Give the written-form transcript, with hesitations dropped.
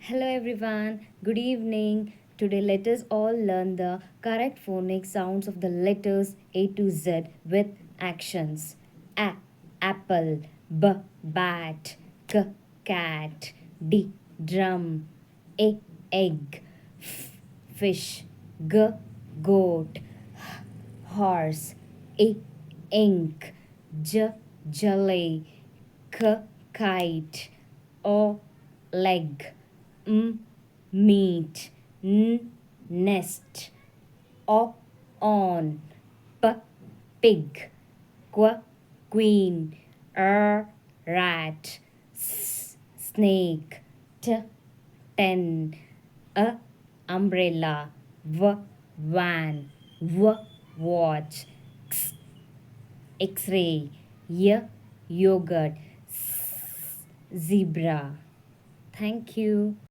Hello everyone, good evening. Today let us all learn the correct phonic sounds of the letters A to Z with actions. A apple, B bat, K cat, D drum, A egg, fish, G goat, horse, I ink, J jelly, K kite, O leg, meat, nest, o on, p pig, queen, rat, snake, ten, a umbrella, van, watch, x-ray, yogurt, zebra. Thank you.